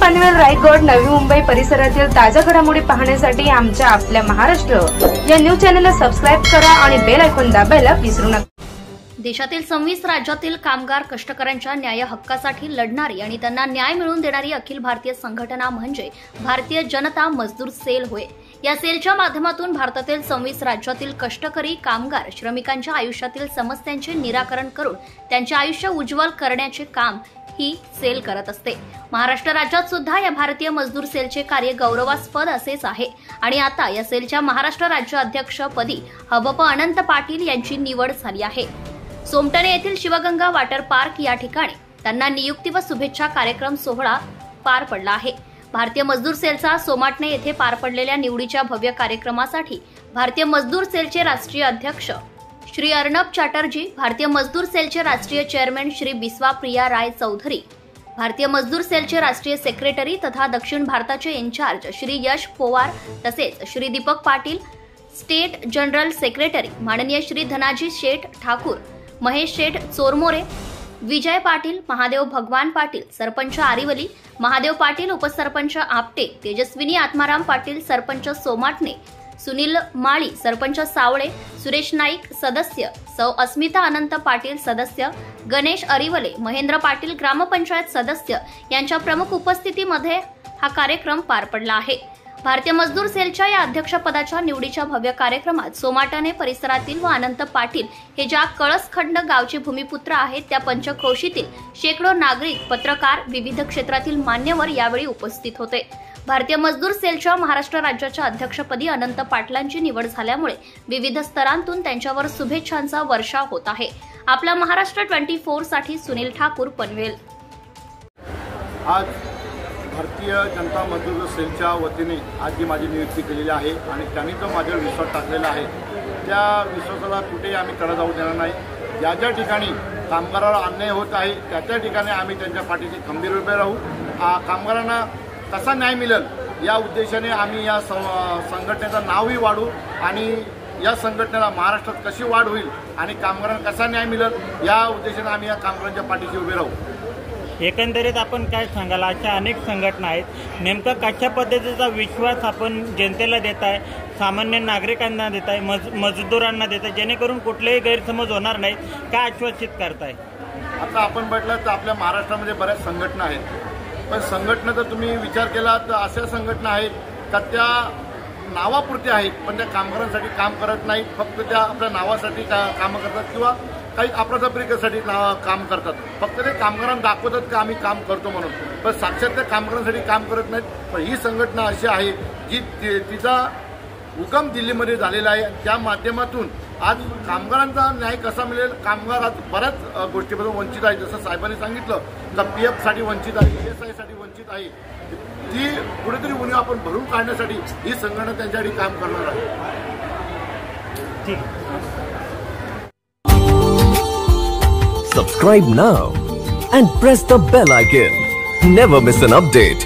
पनवेल, रायगड, नवी मुंबई परिसरातील ताज्या घडामोडी पाहण्यासाठी आमच्या आपल्या महाराष्ट्र या न्यूज चॅनलला सबस्क्राइब करा आणि बेल आयकॉन दाबायला विसरू नका। देशातील 26 राज्यातील कामगार कष्टकऱ्यांच्या न्याय हक्कासाठी लढणारी आणि त्यांना न्याय मिळवून देणारी अखिल भारतीय संघटना म्हणजे भारतीय जनता मजदूर सेल होय। या सेलच्या माध्यमातून भारतातील 26 राज्यातील कष्टकरी कामगार श्रमिकांच्या आयुष्यातील समस्यांचे निराकरण करून त्यांचे आयुष्य उज्ज्वल करण्याचे काम ही सेल करत असते। महाराष्ट्र राज्यात सुद्धा या भारतीय मजदूर सेलचे कार्य गौरवास्पद असेच आहे आणि आता या सेलच्या महाराष्ट्र राज्य अध्यक्षपदी हबप अनंत पाटील यांची निवड झाली आहे। सोमटणे येथील शिवगंगा वॉटर पार्क या ठिकाणी त्यांना नियुक्ती व शुभेच्छा कार्यक्रम सोहळा पार पडला आहे। भारतीय मजदूर सेलचा सोमाटणे येथे पार पडलेल्या निवडीच्या भव्य कार्यक्रमासाठी भारतीय मजदूर सेलचे राष्ट्रीय अध्यक्ष श्री अर्नब चॅटर्जी, भारतीय मजदूर सेलचे राष्ट्रीय चेअरमॅन श्री बिस्वा प्रिया राय चौधरी, भारतीय मजदूर सेलचे राष्ट्रीय सेक्रेटरी तथा दक्षिण भारताचे इन्चार्ज श्री यश पोवार तसेच Shri Deepak Patil, state general secretary माननीय श्री धनाजी शेठ ठाकूर, महेश शेठ चोरमोरे, विजय पाटील, महादेव भगवान पाटील, सरपंच आरिवली, महादेव पाटील, उपसरपंच आपटे, तेजस्विनी आत्माराम पाटील, सरपंच सोमाटणे, सुनील माळी, सरपंच सावळे, सुरेश नाईक सदस्य, सौ अस्मिता अनंत पाटील सदस्य, गणेश अरिवले, महेंद्र पाटील ग्रामपंचायत सदस्य यांच्या प्रमुख उपस्थितीमध्ये हा कार्यक्रम पार पडला आहे। भारतीय मजदूर सेलच्या या अध्यक्षपदाच्या निवडीच्या भव्य कार्यक्रमात सोमाटणे परिसरातील व अनंत पाटील हे ज्या कळसखंड गावचे भूमिपुत्र आहेत त्या पंचक्रोशीतील शेकडो नागरिक, पत्रकार, विविध क्षेत्रातील मान्यवर यावेळी उपस्थित होते। भारतीय मजदूर सेलच्या महाराष्ट्र राज्याच्या अध्यक्षपदी अनंत पाटलांची निवड झाल्यामुळे विविध स्तरांतून त्यांच्यावर शुभेच्छांचा वर्षाव होत आहे। आपला महाराष्ट्र 24 साठी सुनील ठाकूर, पनवेल। आज भारतीय जनता मजदूर सेलच्या वतीने आज जी माझी नियुक्ती केलेली आहे आणि त्यांनी जो माझ्यावर विश्वास टाकलेला आहे त्या विश्वासाला कुठेही आम्ही तडा जाऊ देणार नाही। ज्या ज्या ठिकाणी कामगाराला अन्याय होत आहे त्या ठिकाणी आम्ही त्यांच्या पाठीशी खंबीर उभे राहू। कामगारांना कसा न्याय मिळेल या उद्देशाने आम्ही या संघटनेचं नावही वाढवू आणि या संघटनेला महाराष्ट्रात कशी वाढ होईल आणि कामगारांना कसा न्याय मिळेल या उद्देशाने आम्ही या कामगारांच्या पाठीशी उभे राहू। एकंदरीत आपण काय सांगाल, अशा अनेक संघटना आहेत, नेमका कशा पद्धतीचा विश्वास आपण जनतेला देत आहे, सामान्य नागरिकांना देत आहे, मजदूरांना देत आहे, जेणेकरून कुठलेही गैरसमज होणार नाहीत, काय आश्वासित करताय? आता आपण म्हटलं तर आपल्या महाराष्ट्रामध्ये बऱ्याच संघटना आहेत, पण संघटनेचा तुम्ही विचार केला तर अशा संघटना आहेत का त्या नावापुरत्या आहेत पण त्या कामगारांसाठी काम करत नाहीत, फक्त त्या आपल्या नावासाठी कामं करतात किंवा काही अप्रजापरिकेसाठी काम करतात, फक्त ते कामगारांना दाखवतात का आम्ही काम करतो म्हणून, पण साक्षात त्या कामगारांसाठी काम करत नाहीत। पण ही संघटना अशी आहे जी तिचा उगम दिल्लीमध्ये झालेला आहे। त्या माध्यमातून आज कामगारांचा न्याय कसा मिळेल, कामगार आज बऱ्याच गोष्टीपासून वंचित आहे, जसं साहेबांनी सांगितलं तर PF साठी वंचित आहे, ESI साठी वंचित आहे, ती कुठेतरी उणीव आपण भरून काढण्यासाठी ही संघटना त्यांच्यासाठी काम करणार आहे। ठीक। Subscribe now and press the bell icon. Never miss an update.